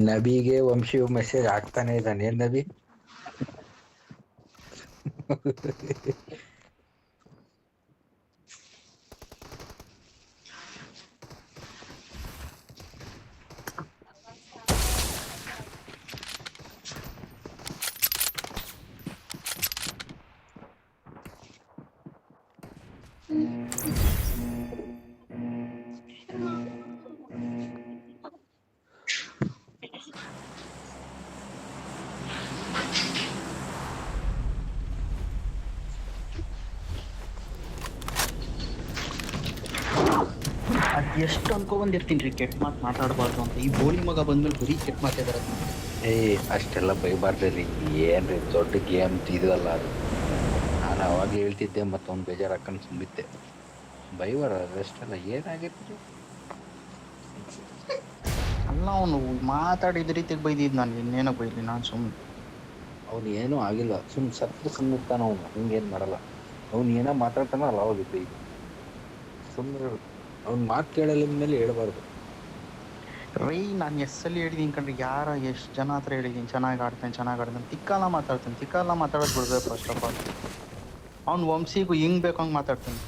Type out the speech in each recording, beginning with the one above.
ನಬಿಗೆ Vamshi message ಆಗ್ತಾನೆ ಇದ್ದಾನೆ. ಏನ್ ನಬಿ? ಎಷ್ಟು ಅನ್ಕೊಂಡ್ಬಂದಿರ್ತೀನಿ ಕೆಟ್ಟ ಮಾತು ಮಾತಾಡಬಾರ್ದು ಅಂತ. ಈ ಬೋಳಿ ಮಗ ಬಂದ್ಮೇಲೆ ಬರೀ ಕೆಟ್ಟ ಮಾತೇ ಬರೋದು. ಅಷ್ಟೆಲ್ಲ ಬೈಬಾರ್ದ್ರಿ. ಏನ್ರಿ ದೊಡ್ಡ ಗೇಮ್ ಇದು ಅಲ್ಲ ಅದು. ನಾನು ಅವಾಗ ಹೇಳ್ತಿದ್ದೆ, ಮತ್ತೊಂದು ಬೇಜಾರು ಹಾಕೊಂಡು ಸುಮ್ಮಿದ್ದೆ. ಬೈಬಾರ ಅಷ್ಟೆಲ್ಲ ಏನಾಗಿರ್ತೀರಿ? ಅಲ್ಲ, ಅವನು ಮಾತಾಡಿದ ರೀತಿಗೆ ಬೈದಿದ್ದು. ನಾನು ಇನ್ನೇನೋ ಬೈಲಿ, ನಾನು ಸುಮ್ಮನೆ. ಅವ್ನು ಏನೂ ಆಗಿಲ್ಲ, ಸತ್ತು ಸುಮ್ಮನಿರ್ತಾನ. ಅವನು ಹಿಂಗೇನು ಮಾಡಲ್ಲ. ಅವ್ನು ಏನೋ ಮಾತಾಡ್ತಾನಲ್ಲ ಅವಾಗ ಬೈದು ಸುಮ್ಮನೆ. ಅವ್ನ ಮಾತು ಕೇಳಲ್ಲ ಮೇಲೆ ಹೇಳ್ಬಾರ್ದು. ರೈ, ನಾನು ಎಸ್ಸಲ್ಲಿ ಹೇಳಿದ್ದೀನಿ ಕಣ್ರಿ, ಎಷ್ಟು ಜನ ಹತ್ರ ಹೇಳಿದ್ದೀನಿ ಚೆನ್ನಾಗಿ ಆಡ್ತಾನೆ. ತಿಕ್ಕಲ್ಲ ಮಾತಾಡೋದು ಬಿಡ್ಬೇಕು ಫಸ್ಟ್ ಆಫ್ ಆಲ್. ಅವ್ನು ವಂಶಿಗೂ ಹಿಂಗ್ ಬೇಕು ಹಂಗೆ ಮಾತಾಡ್ತಾನೆ.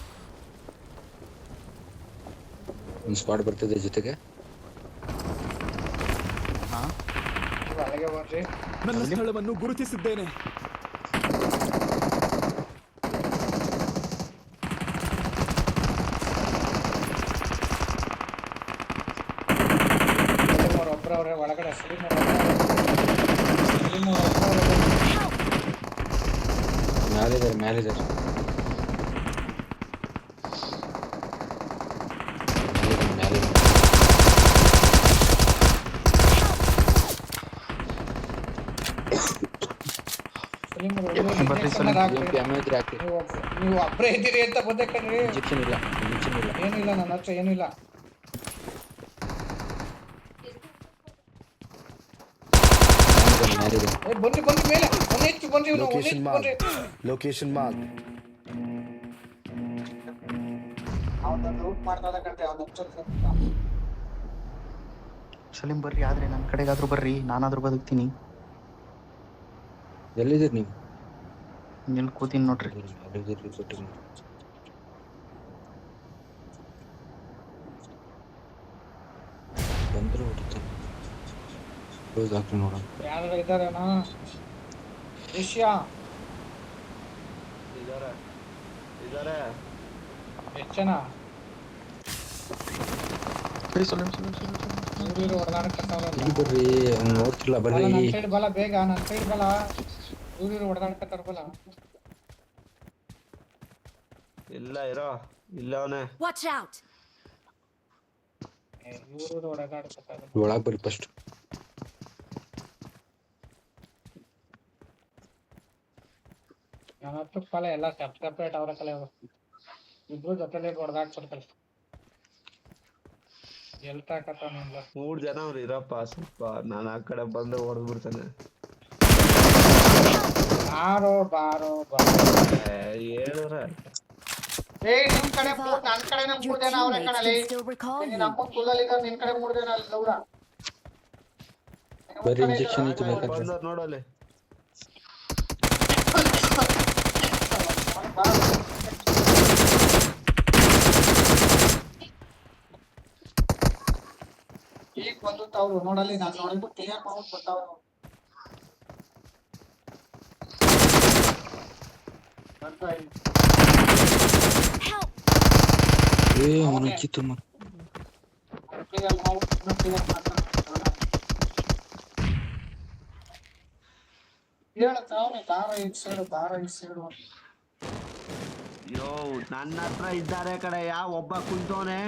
ಒಂದು ಸ್ಪಾಟ್ ಬರ್ತಿದೆ ಜೊತೆಗೆ. ನನ್ನ ಸ್ಥಳವನ್ನು ಗುರುತಿಸಿದ್ದೇನೆ. ಒಳಗಡೆ ಮ್ಯಾಲಿದ್ದಾರೆ. ನೀವು ಒಬ್ಬರೇ ಇದ್ದೀರಿ ಅಂತ ಬಂದೆ ಕಣ್ರಿ. ಇಂಜೆಕ್ಷನ್ ಇಲ್ಲ. ಏನಿಲ್ಲ, ನನ್ನ ಹತ್ರ ಏನಿಲ್ಲ. ಬನ್ನಿ ಮೇಲೆ ಹೆಚ್ಚು ಬನ್ನಿ. Location mark. ಸಲೀಂ ಬರ್ರಿ, ಆದ್ರೆ ನನ್ನ ಕಡೆಗಾದ್ರೂ ಬರ್ರಿ, ನಾನಾದ್ರೂ ಬದುಕ್ತೀನಿ. ಎಲ್ಲಿದ್ದೀರಿ ನೀವು? ಇಲ್ಲಿ ಕೂತೀನಿ ನೋಡ್ರಿ. ಬಂದ್ರು ನೋಡೋಣ. ಯಾರು ಇದ್ದಾರೇನಾ? ಏಷ್ಯಾ ಇದಾರೆ. ಎಷ್ಟು ಜನ? ಬರ್ರಿ, ನೋಡ್ತಿಲ್ಲ ಬರ್ರಿ. ನನ್ನ ಸೈಡ್ ಬಲ, ಬೇಗ ನನ್ನ ಸೈಡ್ ಬಲ. ಇವ್ರು ಹೊಡೆದಾಡ್ಕತ್ತಾರ ಬಲ. ಇಲ್ಲ ಇರೋ, ಇಲ್ಲ ಅವನೇ. Watch out. ಇವ್ರು ಹೊಡೆದಾಡ್ಕತ್ತಾರ. ಒಳಗೆ ಬರ್ರಿ ಫಸ್ಟ್. ನನ್ನ ಹತ್ರ ಫಲ ಎಲ್ಲ ಸೆಪ್ರೇಟ್ ಅವರ ಕಲೆ. ಇಬ್ರು ಜೊತೆಲೆ ಹೊಡೆದಾಡ್ಕೊಡ್ತಾರೆ. ಎಲ್ತಾಕತ್ತಾನಿಲ್ಲ. 3 ಜನ ಅವ್ರು ಇರಪ್ಪ. ಸ್ವಲ್ಪ ನಾನು ಆ ಕಡೆ ಬಂದು ಹೊಡೆದು ಬಿಡ್ತಾನೆ. ಬಾರೋ ಹೇಳಿದ್ರೆ ನಿಮ್ ಕಡೆ ನನ್ ಕಡೆನೇ 3 ಜನ ಅವ್ರೆ ಕಣಲಿ. ನಮ್ಮ ಸ್ಕೂಲಲ್ಲಿ ಇದ್ದಾರೆ, ನಿನ್ ಕಡೆ 3 ಜನ ಅಲ್ಲಿ ದೂರ. ಬರೀ ಇಂಜೆಕ್ಷನ್ ಇತ್ತು ಬಂದವ್ರು ನೋಡಲ್ಲಿ. ಈಗ ಬಂದುತ್ತವ್ರು ನೋಡಲ್ಲಿ. ನಾನು ನೋಡಿದ್ದು ಕ್ಲಿಯರ್ ಮಾಡ್ಬಿಟ್ಟು ಬರ್ತಾವ್ರು. ಅವನಕ್ಕಿತ್ತು ಯೋ, ನನ್ನ ಹತ್ರ ಇದ್ದಾರೆ ಕಡೆ. ಒಬ್ಬ ಕುಂತವನೆ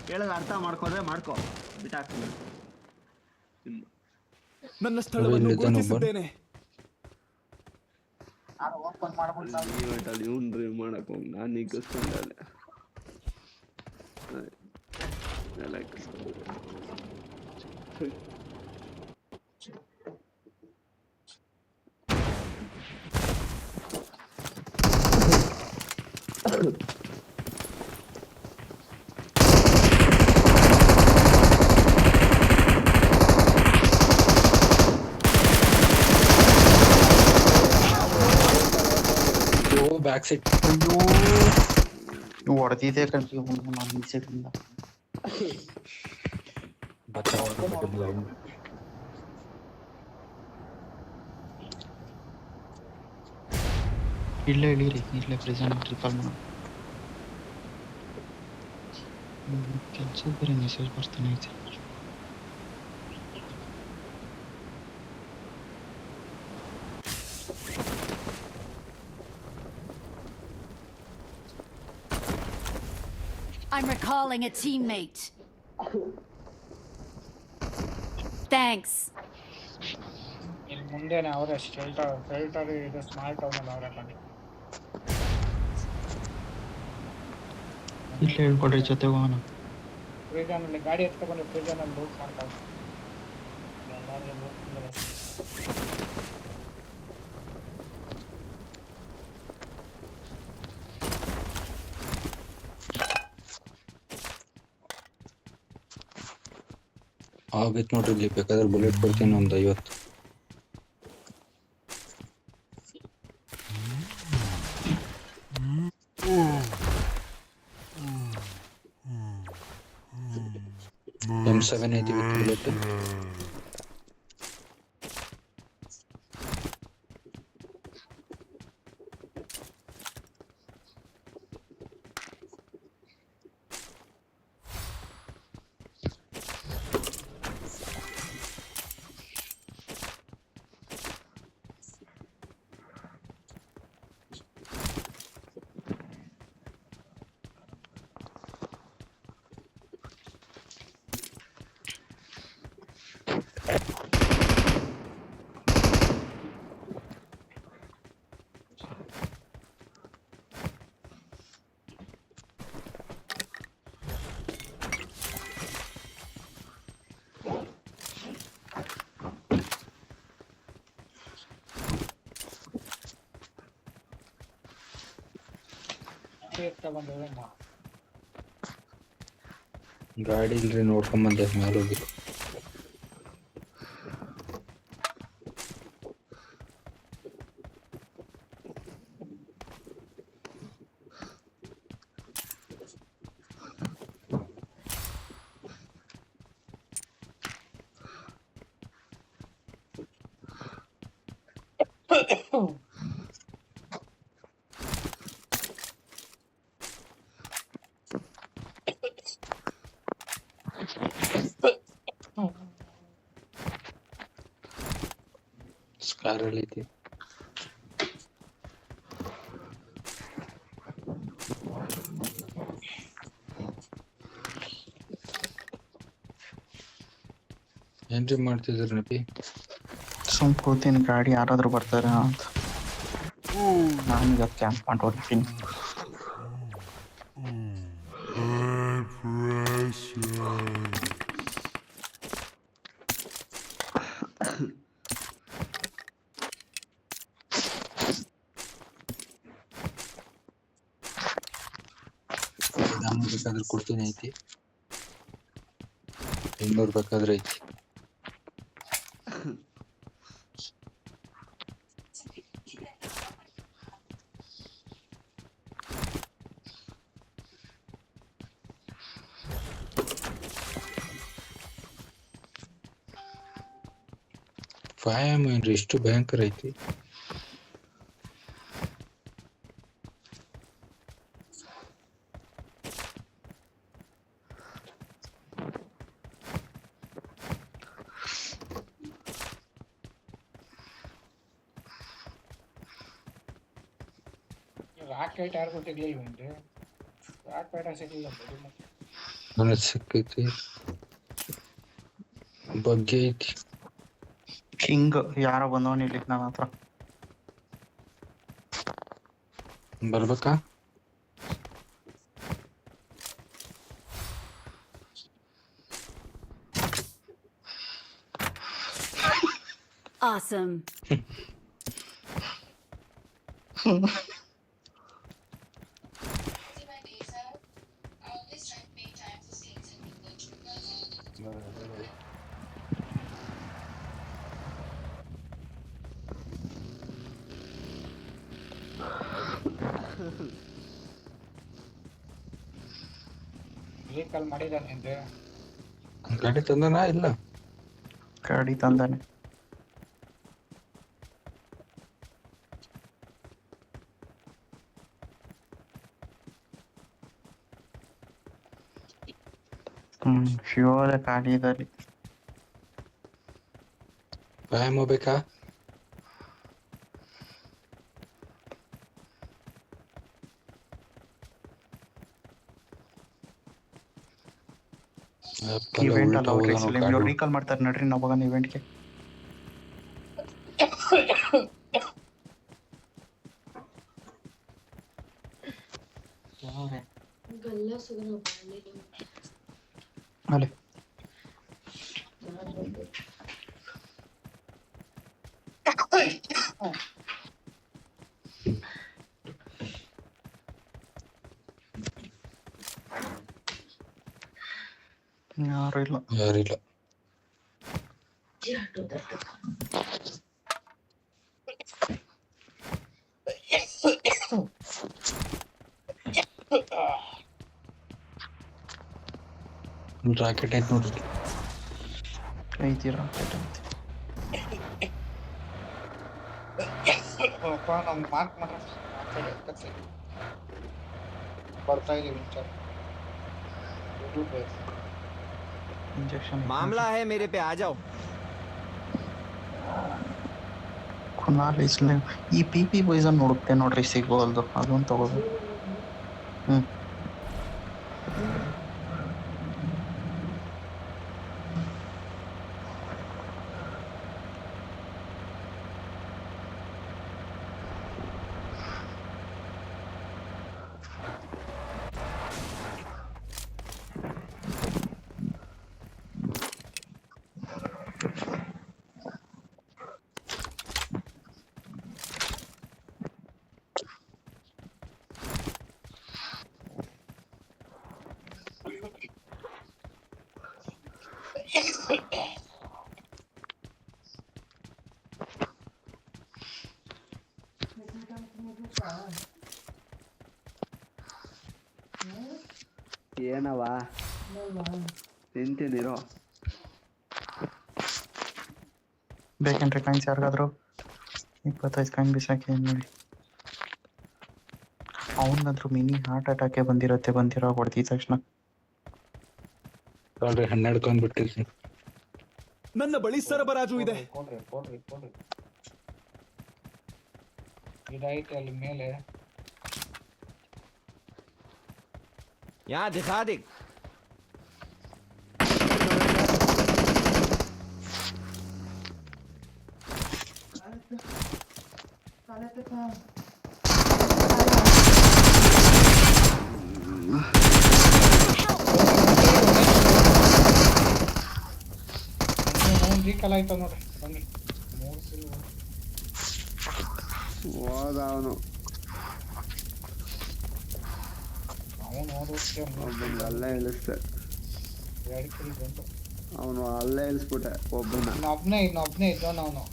ಹೇಳಿದ್ರೆ ಅರ್ಥ ಮಾಡ್ಕೊಂಡ್ರೆ ಮಾಡ್ಕೊ, ಬಿಟ್ಟಾಕ್ತೀನಿ. ನನ್ನ ಸ್ಥಳವನ್ನು ಗುರುತಿಸಿದ್ದೇನೆ. ಓಪನ್ ಮಾಡ್ಬಿಟ್ಟು ನಾವು ನೀವಟ್ಟಲ್ಲಿ ಇವ್ನ್ರಿ ಮಾಡಕ್ ಹೋಗಿ ನಾನು ನಿಗ್ಗಿಸ್ಕೊಂಡಲ್ಲ ಎಲ್ಲ ಬ್ಯಾಕ್ ಸೈಡ್ ಅಯ್ಯೋ ಹೊಡೆದಿದೆ ಕಣ್ರಿ ನಾನು ಈ ಸೈಡಿಂದ. ಇಲ್ಲೇ ಇಳೀರಿ, ಇಲ್ಲೇ ಪ್ರೆಸೆಂಟ್ ಟ್ರಿಪಲ್ ಮಾಡೋಣ. ಕೆಲಸ ಬೇರೆ ಮೆಸೇಜ್ ಬರ್ತಾನೆ ಐತೆ. I'm recalling a teammate. Thanks. ಇಲ್ಲಿ ಮುಂದೆನೆ ಅವರೇ ಶೆಲ್ಟರ್ ಇದು ಸ್ಮಾಲ್ ಟೌನ್ ಅಲ್ಲಿ ಅವರೇ ಕಂಡು ಇಲ್ಲೇ ಹೇಳ್ಕೊಡ್ರಿ ಜೊತೆಗೆ ಹೋಗೋಣ. ಪ್ರಿಸನ್ ಅಲ್ಲಿ ಗಾಡಿ ಎತ್ಕೊಂಡು ಪ್ರಿಸನ್ ಅಲ್ಲಿ ಲೂಟ್ ಮಾಡ್ತಾರೆ. ಎಲ್ಲಾರು ಲೂಟ್ ಆಗೈತೆ ನೋಡ್ರಿ. ಇಲ್ಲಿ ಬೇಕಾದ್ರೆ ಬುಲೆಟ್ ಕೊಡ್ತೀನಿ ಒಂದು 50. M7 ಐತಿ ವಿತ್ ಬುಲೆಟ್. ಗಾಡಿ ಇಲ್ರಿ, ನೋಡ್ಕೊಂಡ್ ಬಂದೆ ಮೇಲೆ ಹೋಗಿ. ಸ್ಕಾರಲ್ಲಿ ಐತಿ. ಏನ್ರಿ ಮಾಡ್ತಿದ್ರಿ ನಪಿ? ಸುಮ್ ಕೂತೀನಿ, ಗಾಡಿ ಯಾರಾದ್ರೂ ಬರ್ತಾರೆ ಅಂತ. ನಾನೀಗ ಕ್ಯಾಂಪ್ ಮಾಡಿ ಹೋಗ್ತೀನಿ. ಬೇಕಾದ್ರೆ ಕೊಡ್ತೀನಿ ಐತಿ, 200 ಬೇಕಾದ್ರೆ ಐತಿ. ಫೈವ್ ಏನ್ರಿ ಎಷ್ಟು ಭಯಂಕರ ಐತಿ. ರಾಕೆಟ್ ಯಾರಿಗೂ ಸಿಗ್ಲಿಲ್ವೇನ್ರಿ? ರಾಕೆಟ್ ಸಿಗ್ಲಿಲ್ಲ ನನಗೆ ಸಿಕ್ಕೈತಿ, ಬಗ್ಗೆ ಐತಿ. ಕಿಂಗ್ ಯಾರೋ ಬಂದವನ್ ಇಲ್ಲಿ ನನ್ನ ಹತ್ರ. ಬರ್ಬೇಕಾ? Awesome. ಕಾಲ್ ಮಾಡಿದಾನೆ ಗಾಡಿ ತಂದನಾ ಇಲ್ಲ? ಗಾಡಿ ತಂದಾನೆ. ಶಿವರ ಗಾಡಿದಲ್ಲಿ ವ್ಯಾಯಾಮ ಬೇಕಾ? ಇವೆಂಟ್ ಅಲ್ಲ ಅವ್ರಿಗೆ ಇವ್ರು ರೀಕಾಲ್ ಮಾಡ್ತಾರೆ ನಡ್ರಿ ನಾವು ಹೋಗೋಣ ಇವೆಂಟ್ಗೆ. ಅಲೆ ಯಾರಿಲ್ಲ. ರಾಕೆಟ್ ಐತ್ ನೋಡ್ರಿ. ಐತಿ ರಾಕೆಟ್ ಐತಿ. ನಮ್ಗೆ ಮಾರ್ಕ್ ಮಾತ್ರ ಬರ್ತಾ ಇದೀವಿ ಇಂಜೆಕ್ಷನ್ मामला है मेरे पे आ जाओ. ಕುನಾಲ್ ಇಸ್ಲೇ ಈ ಪಿ ಪಾಯ್ಸನ್ ಹುಡುಕ್ತೆ ನೋಡ್ರಿ, ಸಿಗೋಲ್ದು ಅದೊಂದು ತಗೋಬೇಕು. ಏನವ ನಿಂತಿದ್ದೀರೋ? ಬೇಕೇನ್ರಿ ಕಾಯಿನ್ಸ್ ಯಾರಿಗಾದ್ರು? 25 ಕಾಯಿನ್ ಬಿಸಾಕಿ ನೋಡಿ. ಅವನಿಗಂತೂ ಮಿನಿ ಹಾರ್ಟ್ ಅಟ್ಯಾಕೆ ಬಂದಿರೋ ಹೊಡೆದಿದ ತಕ್ಷಣ. 12 ಕಾಯಿನ್ ಬಿಟ್ಟಿರ್ತೀನಿ. ನನ್ನ ಬಳಿ ಸರಬರಾಜು ಇದೆ. ಕೊಡ್ರಿ ಇದೈತೆ ಅಲ್ಲಿ ಮೇಲೆ. यहाँ दिखा दे. ರೀಕಾಲ್ ಆಯ್ತು ನೋಡ್ರಿ, ಬನ್ನಿ. ಹೋದ ಅವನು ಅಲ್ಲೇ ಇಳಿಸ್ದೆ. ಅವನು ಅಲ್ಲೇ ಇಳಿಸ್ಬಿಟ್ಟೆ ಒಬ್ಬನ. ಒಬ್ನೇ ಇದ್ದವನು ಅವನು.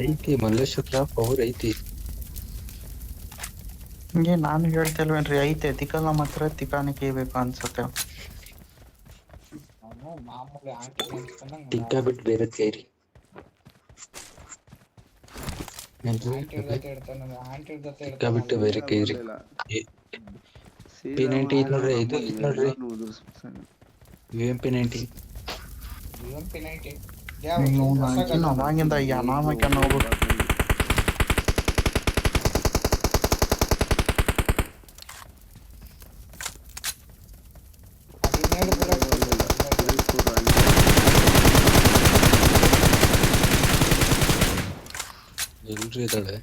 ಐತಿ ಮಲ್ಲೇಶ್ವರ ಪವರ್ ಐತಿ. ಹಿಂಗೆ ನಾನು ಹೇಳ್ತಿಲ್ವೇನ್ರಿ, ಐತೆ ತಿಕ್ಕಲ್ಲ ಮಾತ್ರ ತಿಕ್ಕಾನೆ ಕೇಳ್ಬೇಕು ಅನ್ಸುತ್ತೆ. ಮಾಮೂಲಿ ಆಂಟಿ ಟಿಕ್ಕ ಬಿಟ್ಟು ಬೇರೆ ಕೈರಿ. ಟಿಕ್ಕ ಬಿಟ್ಟು ಬೇರೆ ಕೈರಿ. P90 ಇದು ನೋಡ್ರಿ, ಇದು ನೋಡ್ರಿ UMP90. ಅವಾಗಿಂದ ಅನಾಮಕ್ಕೆ ಹೋಗ್ಬಿಟ್ಟು ಎಲ್ರಿ ಇದಾಳೆ.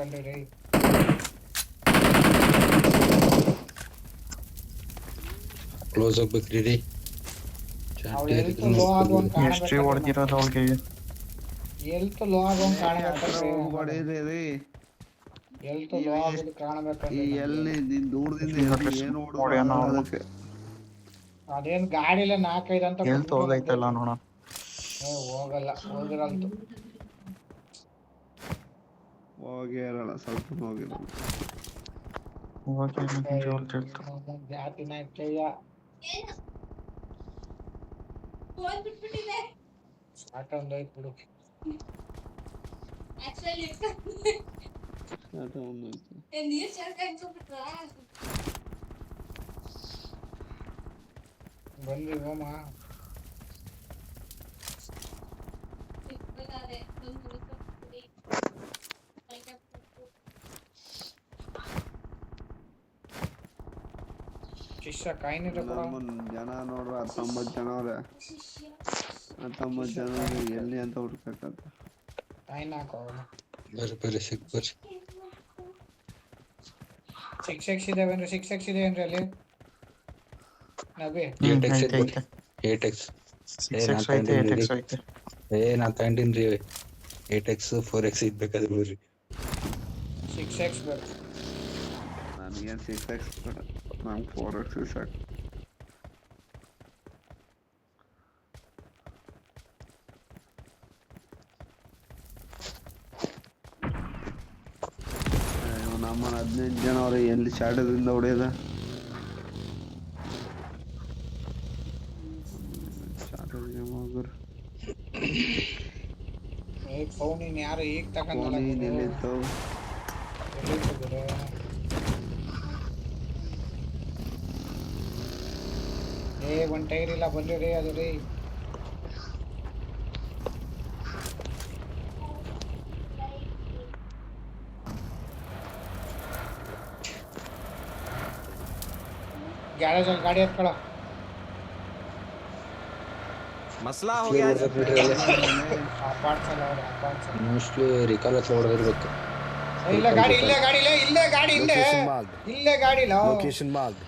ಕಣ್ರಿ ರೈ. ಕ್ಲೋಸ್ ಆಗ್ಬೇಕ್ರಿ ರೀ. ಅವ್ಳು ಎಲ್ತು ಲೋ ಆಗೋಂಗ್ ಎಷ್ಟ್ರಿ ಕಾಣಬೇಕು. ಹೊಡೆದಿರೋದು ಅವಳಿಗೆ. Health low ಆಗೋಂಗ್ ಕಾಣಬೇಕಲ್ರಿ. ಹೊಡೀರಿ ರೀ. ಎಲ್ತು ಲೋ ಆಗೋದು ಈ ಕಾಣಬೇಕಲ್ರಿ. ಎಲ್ಲಿ ನೀನ್ ದೂರದಿಂದ ಏನು ಹೊಡೆಯೋಣ ಅವ್ಳು. ಅದಕ್ಕೆ ಅದೇನ್ ಗಾಡಿಲೆ 4-5 ಅಂತ ಎಲ್ತು ಹೋಗೈತಲ್ಲ ನೋಡ. ಹೋಗಲ್ಲ, ಹೋಗಿರಲ್ತು. ಹೋಗೇ ಇರಲ್ಲ, ಸ್ವಲ್ಪ ಹೋಗಿರಲ್ಲ. ಜಾತಿನ ಇಟ್ಟಯ್ಯ ಸಾಕೊಂಡೋಯ್ತು ಬಿಡು. ಬಂದ್ರಿ ಹೋಮ. ಶಿಷ್ಯ ಕಾಯಿನಿರ ಕೂಡ ಜನ ನೋಡ್ರ 19 ಜನ ಅವ್ರೆ. 19 ಜನ ಎಲ್ಲಿ ಅಂತ ಹುಡ್ಕಕ್ಕ. ಕಾಯಿನ ಹಾಕೋಣ. ಬರ್ರಿ ಸಿಕ್ ಬರ್ರಿ. 6x ಇದಾವೇನ್ರಿ? 6x ಇದೆಯೇನ್ರಿ ಅಲ್ಲಿ? ನಬಿ 8x ಐತೆ. 8x. ನಾನ್ ತಗೊಂಡಿನ್ರಿ 8x 4x ಇದ್ಬೇಕಾದ್ರೆ ಬರ್ರಿ. 6x ಬೇಕು. ನನಗೆ 6x ಬೇಡ, ನಂಗೆ 4x ಸಾಕು. ನಮ್ಮನ್ನ 15 ಜನ ಅವ್ರೆ, ಎಲ್ಲಿ ಶಾಟದಿಂದ ಹೊಡೆಯದ? ಫೋನಿನ್ ಯಾರು ಈಗ ತಗೊಂಡಲ್ಲ. ಎಲ್ಲಿತ್ತು? ಒಂದ್ ಟೈರ್ ಇಲ್ಲ, ಬಂದ್ರಿ ರೀ ಅದು ರೀ. ಗ್ಯಾರೇಜ್ ಅಲ್ಲಿ ಗಾಡಿ ಎತ್ಕೊಳ್ಳೋ. मसला हो गया है। ಅಪಾರ್ಟ್ಸಲ್ಲ ಅವ್ರೆ, ಅಪಾರ್ಟ್ಸಲ್ಲ. ಮೋಸ್ಟ್ಲಿ ರಿಕಾಲ್ ಹತ್ರ ಹೊಡೆದಿರ್ಬೇಕು. ಇಲ್ಲ ಗಾಡಿ, ಇಲ್ಲೇ ಗಾಡಿ, ಇಲ್ಲೇ ಗಾಡಿ, ಇಲ್ಲೇ ಗಾಡಿ ಇಲ್ಲ. Location mark.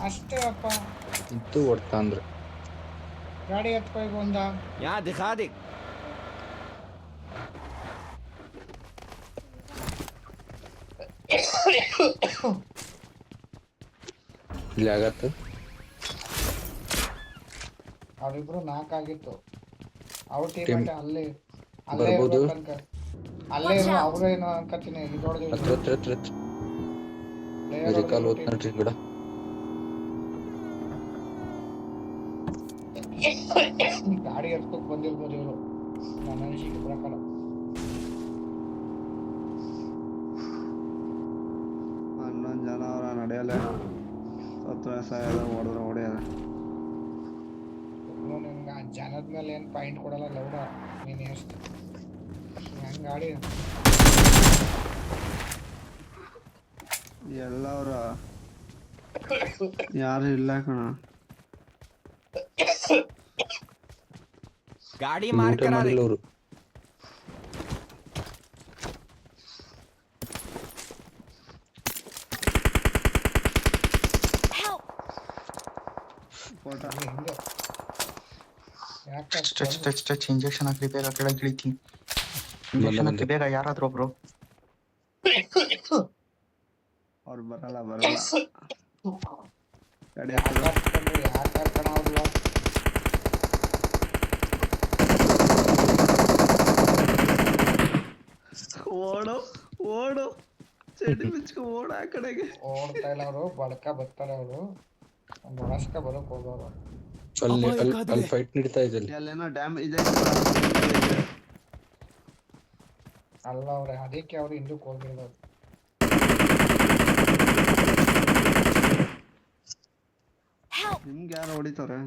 ಅಷ್ಟೇ ಅಪ್ಪ. ಇತ್ತು ಹೊಡ್ತಾ ಅಂದ್ರೆ ಗಾಡಿ ಎತ್ಕೊಯ್ಗ ಒಂದ. यहाँ दिखा दे। ಇಲ್ಲಿ ಆಗತ್ತೆ. ಅವ್ರಿಬ್ರು 4 ಆಗಿತ್ತು. ಅವ್ರ ಟೀಮ್ Team ಅಲ್ಲೇ ಬರ್ಬೋದು. ಅಲ್ಲೇ ಇರೋ ಅವ್ರೇನು ಅನ್ಕತೀನಿ. ಇಲ್ಲಿ ಹತ್ರ ರಿಕಾಲ್ ಹೋತ್ ನೋಡ್ರಿ ಬಿಡ. ಗಾಡಿ ಎತ್ಕೊಕ್ ಬಂದಿರ್ಬೋದು ಇವರು, ನನ್ನ ಅನಿಸಿಕೆ ಪ್ರಕಾರ. ಹನ್ನೊಂದು ಜನ ಅವ್ರ ನಡೆಯಲ್ಲ. ಸತ್ತು ಸಾಯದ ಹೊಡೆದ್ರೆ ಹೊಡೆಯದ. ನಿಮ್ಗೆ ಆ ಜನದ ಮೇಲೆ ಏನು ಪಾಯಿಂಟ್ ಕೊಡಲ್ಲ ಲೌಡ. ನೀನು ಎಷ್ಟು ಹೆಂಗ್ ಗಾಡಿ ಎಲ್ಲವ್ರ ಯಾರು ಇಲ್ಲ ಕಣ. गाड़ी मार करा दे। ಅವರು ಹಿಂದೆ ಯಾಕೆ ಟಚ್ ಇಂಜೆಕ್ಷನ್ ಹಾಕ್ಲಿ ಬೇಗ, ಕೆಳಗೆ ಇಳಿತೀನಿ. ಇಂಜೆಕ್ಷನ್ ಹಾಕಿ ಬೇಗ ಯಾರಾದ್ರೂ ಒಬ್ರು. ಅವ್ರು ಬರಲ್ಲ ಗಾಡಿ ಯಾಕೆ ಕಣ ಅವ್ರಲ್ಲ. ಓಡು ಚಡಿ ಬಿಚ್ಕೊ ಓಡ ಆ ಕಡೆಗೆ. ಓಡ್ತಾ ಇಲ್ಲ ಅವರು, ಬಡ್ಕ ಬರ್ತಾರೆ ಅವರು. ಬಡಸ್ಕ ಬರೋಕ್ ಹೋಗೋರು. ಅಲ್ಲಿ ಫೈಟ್ ನಡೀತಾ ಇದೆ. ಅಲ್ಲೇನೋ ಡ್ಯಾಮೇಜ್ ಇದೆ ಅಲ್ಲ ಅವ್ರೆ, ಅದಕ್ಕೆ ಅವ್ರು ಹಿಂದಕ್ಕೆ ಹೋಗಿರೋದು. ನಿಮ್ಗೆ ಯಾರು ಹೊಡಿತಾರೆ?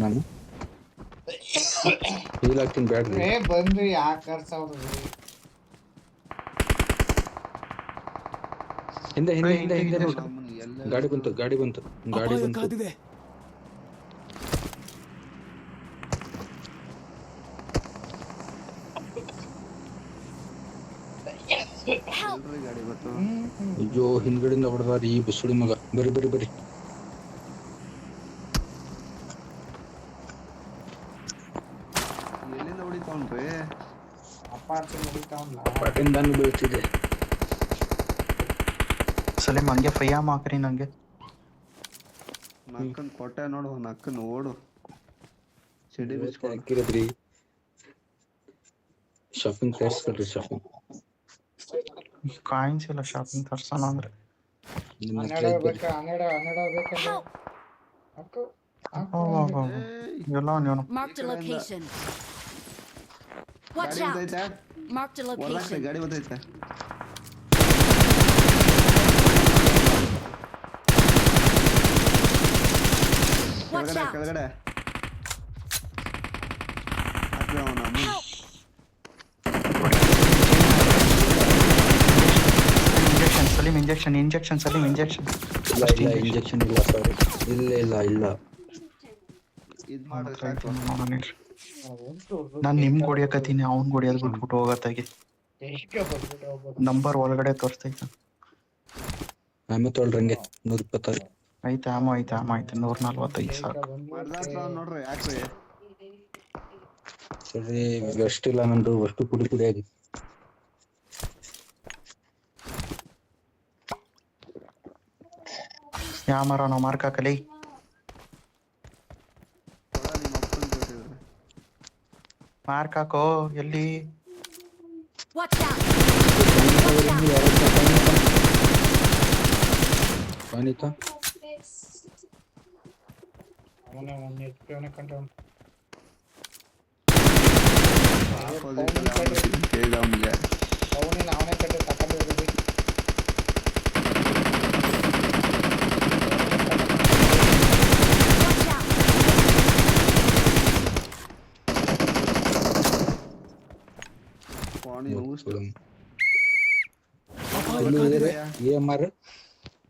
ನಾನು ಹೀಲ್ ಹಾಕ್ತೀನಿ ಬ್ಯಾಡ್ರಿ. ಬಂದ್ರಿ ಯಾಕೆ ಕರ್ಸವ್ರು? ಹಿಂದೆ ಹಿಂದೆ ಹಿಂದೆ ಹಿಂದೆ ನೋಡಿ. ನಮ್ಮನ್ನ ಎಲ್ಲ ಗಾಡಿ ಬಂತು. ಎಲ್ರಿ ಗಾಡಿ ಗೊತ್ತು ಅಯ್ಯೋ ಹಿಂದ್ಗಡೆಯಿಂದ ಹೊಡೆದಾರ ಈ ಬಸುಡಿ ಮಗ. ಬರ್ರಿ ಬರ್ರಿ ಬರ್ರಿ. ಎಲ್ಲಿಂದ ಹೊಡಿತಾವನ್ರಿ ಅಪ್ಪ ಅಂತ ಹೊಡಿತಾವಲ್ಲ. ಪಾಟಿಂದಾನು ಬೀಳ್ತಿದೆ. ಸಲೀಮ್ ಹಂಗೆ ಫಯ್ಯಾಮ್ ಹಾಕ್ರಿ ನಂಗೆ. ನಕ್ಕನ್ ಕೊಟ್ಟೆ ನೋಡು ನಕ್ಕನ್ ಓಡು ಚಡಿ ಬಿಚ್ಕೊಂಡು ಹಾಕಿರದ್ರಿ ಶಾಪಿಂಗ್ ತೋರಿಸ್ಕೊಳ್ರಿ ಶಾಪಿಂಗ್. ಕಾಯಿನ್ಸ್ ಇಲ್ಲ ಶಾಪಿಂಗ್ ತರ್ಸೋಣ ಅಂದ್ರೆ. ನಿಮ್ಮ ಹತ್ರ 12 ಇದ್ದರೆ. ಬೇಕಾ 12 ಬೇಕಂದ್ರೆ ಹಾಕು ಹಾಕು ಅಂದ್ರೆ. ಎಲ್ಲ ನೀನು Marked a Ikadenda. location. Watch ಗಾಡಿ out. ಬರ್ತೈತೆ Marked a ಹೊರದಾಕ್ರಿ location. ಗಾಡಿ ಬರ್ತೈತೆ Watch ಕೆಳಗಡೆ out. ಕೆಳಗಡೆ ಹಾಕ್ರಿ ಅವನ Help. Injection Salim injection Salim injection. ಇಲ್ಲ ಇಲ್ಲ ಇಂಜೆಕ್ಷನ್ ಇಲ್ಲ ಸಾರಿ. ಇಲ್ಲ ಇಲ್ಲ ಇಲ್ಲ. ಇದ್ ಮಾಡ್ರಿ ಸಾಕು ನಾನು ನಿಮ್ಗೆ ಹೊಡಿಯಕತ್ತೀನಿ, ಅವ್ನ್ ಹೊಡಿಯೋದ್ ಬಿಟ್ಬಿಟ್ಟು ಹೋಗತ್ತಾಗಿ. ಎಷ್ಟು ಬಂದ್ಬಿಟ್ಟು ಹೋಗ್ಬೋದು. ನಂಬರ್ ಒಳಗಡೆ ತೋರಿಸ್ತೈತೆ. ಆಮೇಲೆ ತೊಳ್ರಂಗೆ 126. ಐತೆ ಆಮ ಐತೆ 145 ಸಾಕು. ಮರ್ದಾತ್ರ ನೋಡ್ರಿ ಯಾಕ್ರಿ ಸರಿ ಅಷ್ಟಿಲ್ಲ ನಂದು ಅಷ್ಟು ಪುಡಿ ಪುಡಿ ಆಗಿ. ಯಾಮರ ನಾವು ಮಾರ್ಕ್ ಹಾಕಲಿ. ಕೊಡ ನಿಮ್ಮ ಅಪ್ಪನ್ ಕೊಟ್ಟಿದ್ರೆ ಮಾರ್ಕ್ ಹಾಕೋ ಎಲ್ಲಿ. Watch out. ಪಾನಿತಾ ಅವನೇ ಒಂದು HP ಅವನೇ ಕಂಟ್ರೋಲ್. ಆಪೋಸಿಟ್ ಕೇಳಿದ ಅವನಿಗೆ ಅವನೇ ಕಟ್ಟಿ ತಕೊಂಡು ಹೋಗಿದ್ವಿ. Watch out. ಪಾಣಿ ಊಸ್ಟ್ EMR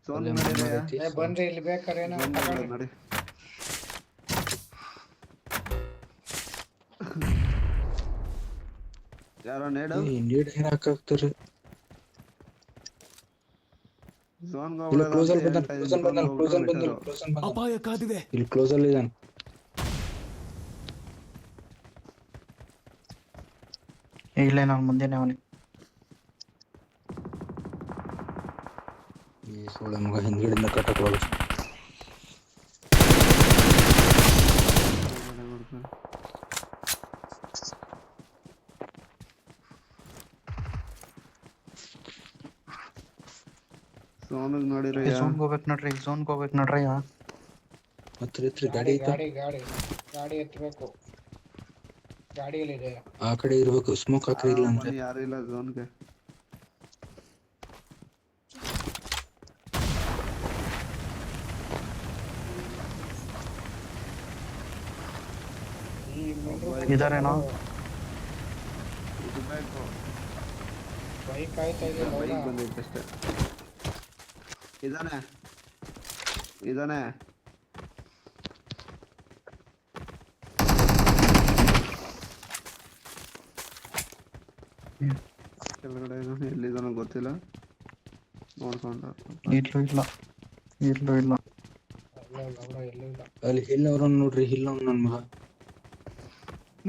ಸೋನ್ ನಡೀರಯ್ಯ ಬನ್ರಿ ಇಲ್ಲಿ ಬೇಕಾರೆ ಏನೋ ತಗೊಳ್ಳಿ. ನಡಿ ಯಾರೋ ನೇಡು ನೀಡ್ ಏನ್ ಹಾಕಾಕ್ತಾರೆ. ಝೋನ್ ಇಲ್ಲ ಕ್ಲೋಸರ್ ಬಂದ ಅಪಾಯ ಕಾದಿದೆ. ಇಲ್ಲಿ ಕ್ಲೋಸರ್ ಇದ್ದಾನೆ. ಇಲ್ಲೇ ನಾನು ಮುಂದೆನೆ ಅವನೇ. ಈ ಸೋಳೆ ಮಗ ಹಿಂದ್ಗಡೆಯಿಂದ ಕಟ್ಟಕ್ ಹೋಗ. ಸೋನಿಗೆ ನೋಡಿರಯ್ಯ ಝೋನ್ಗೆ ಹೋಗ್ಬೇಕು ನೋಡ್ರಿ ಹತ್ರ ಗಾಡಿ ಐತ ಗಾಡಿ ಎತ್ತಬೇಕು. ಗಾಡಿಯಲ್ಲಿದೆ. ಆ ಕಡೆ ಇರ್ಬೇಕು. ಸ್ಮೋಕ್ ಹಾಕ್ರಿ ಇಲ್ಲ ಅಂದ್ರೆ ಯಾರು ಇಲ್ಲ ಝೋನ್ಗೆ ಇದಾರೇನೋ. ಇದು ಬೇಕು ಬೈಕ್ ಆಯ್ತಾ ಇದೆ ಬೈಕ್ ಬಂದೈತೆ ಅಷ್ಟೇ. ಇದಾನೆ ಕೆಳಗಡೆ ಇದಾನೆ ಎಲ್ಲಿದಾನೋ ಗೊತ್ತಿಲ್ಲ ನೋಡ್ಕೊಂಡ ಇಲ್ಲೂ ಇಲ್ಲ ಎಲ್ಲೂ ಇಲ್ಲ. ಅಲ್ಲಿ ಹಿಲ್ ಅವ್ರನ್ನ ನೋಡ್ರಿ. ಹಿಲ್ ಅವ್ನ ನನ್ ಮಗ.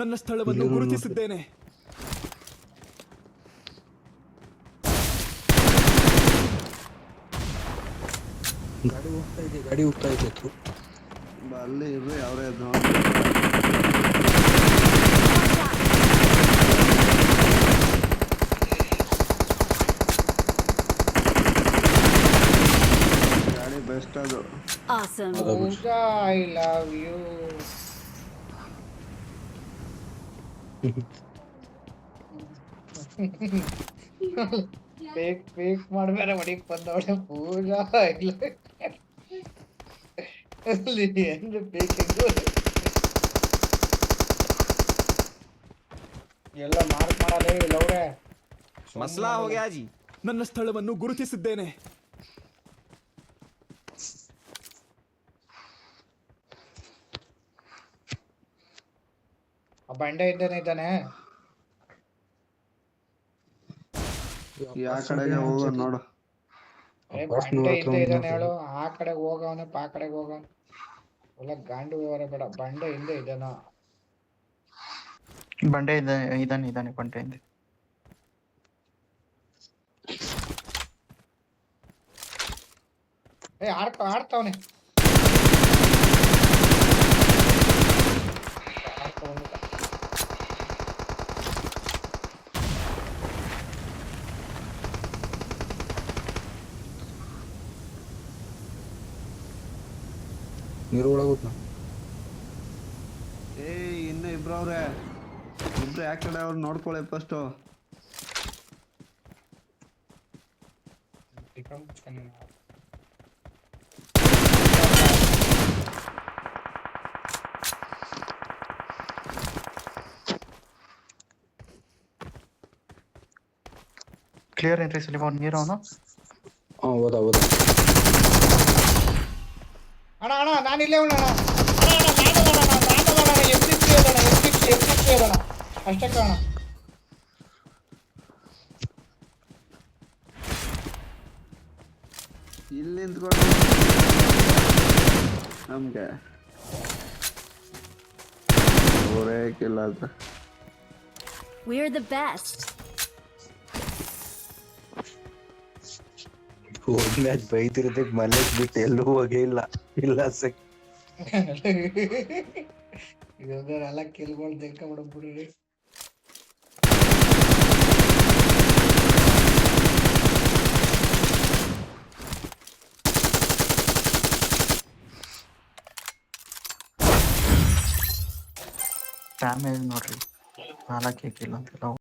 ನನ್ನ ಸ್ಥಳವನ್ನು ಗುರುತಿಸಿದ್ದೇನೆ. ಗಾಡಿ ಹೋಗ್ತಾ ಇದೆ ಅಲ್ಲಿ ಇರ್ರಿ ಅವರೇ ಗಾಡಿ ಬೆಸ್ಟ್ ಅದು. Awesome. Pooja I love you. Fake ಮಾಡ್ಬೇಡ ಮಡಿಗೆ ಬಂದವಳೆ ಪೂಜಾ ಇಲ್ಲ ಅಲ್ಲಿ ಹೆಂಗ್ ಬೇಕೆಂದು ಎಲ್ಲ ಮಾರ್ಕ್ ಮಾಡಲೇ ಇಲ್ಲ ಅವ್ರೆ. ಮಸ್ಲಾ ಹೋ ಗಯಾ ಜಿ. ನನ್ನ ಸ್ಥಳವನ್ನು ಗುರುತಿಸಿದ್ದೇನೆ. ಆ ಬಂಡೆ ಇದ್ದಾನೆ ಯಾವ ಕಡೆಗೆ ಹೋಗೋ ನೋಡು. ಬಂಡೆ ಹಿಂದೆ ಇದ್ದಾನೆ ಹೇಳು, ಆ ಕಡೆಗೆ ಹೋಗವನೆ ಆ ಕಡೆಗೆ ಹೋಗವನೆ. ಒಳ್ಳೆ ಗಾಂಡು ವ್ಯವಹಾರ ಬೇಡ, ಬಂಡೆ ಹಿಂದೆ ಇದ್ದಾನ. ಬಂಡೆ ಇದ್ದಾನೆ ಬಂಡೆ ಹಿಂದೆ. ಆಡ್ತಾವನೆ. ನೀರು ಒಳಗುತ್ತ ಇನ್ನು ಇಬ್ರವ್ರೆ, ಇಬ್ರು ಯಾವ ಕಡೆ ಅವ್ರು ನೋಡ್ಕೊಳ್ಳಿ ಫಸ್ಟು. ಕ್ಲಿಯರ್ ಏನ್ರಿ ಸಲೀಮ್ ಅವ್ನು ನೀರು ಅವನು? ಹೌದಾ ಅಣ್ಣ ನಾನು ಇಲ್ಲೇ ಉಳ್ಳ ಅಣ್ಣ. ಅಷ್ಟೇ ಕಾಣ. ಇಲ್ಲಿ ನಿಂತ್ಕೊಂಡು ನಮ್ಗೆ ಇಲ್ಲ ಅಂತ. We're the best. ಮ್ಯಾಚ್ ಬೈತಿರೋದಕ್ಕೆ ಮನೇಲಿ ಬಿಟ್ಟು ಎಲ್ಲೂ ಹೋಗೇ ಇಲ್ಲ ಸಕ್. ಇದೆಲ್ಲ ಕಿಲ್ಗಳು ತೆಗ್ಕೊಂಡ್ಬಿಡ್ಬಿಡ್ರಿ. ಡ್ಯಾಮೇಜ್ ನೋಡ್ರಿ 4 ಕಿಲ್ ಅಂತೆಲ್ಲ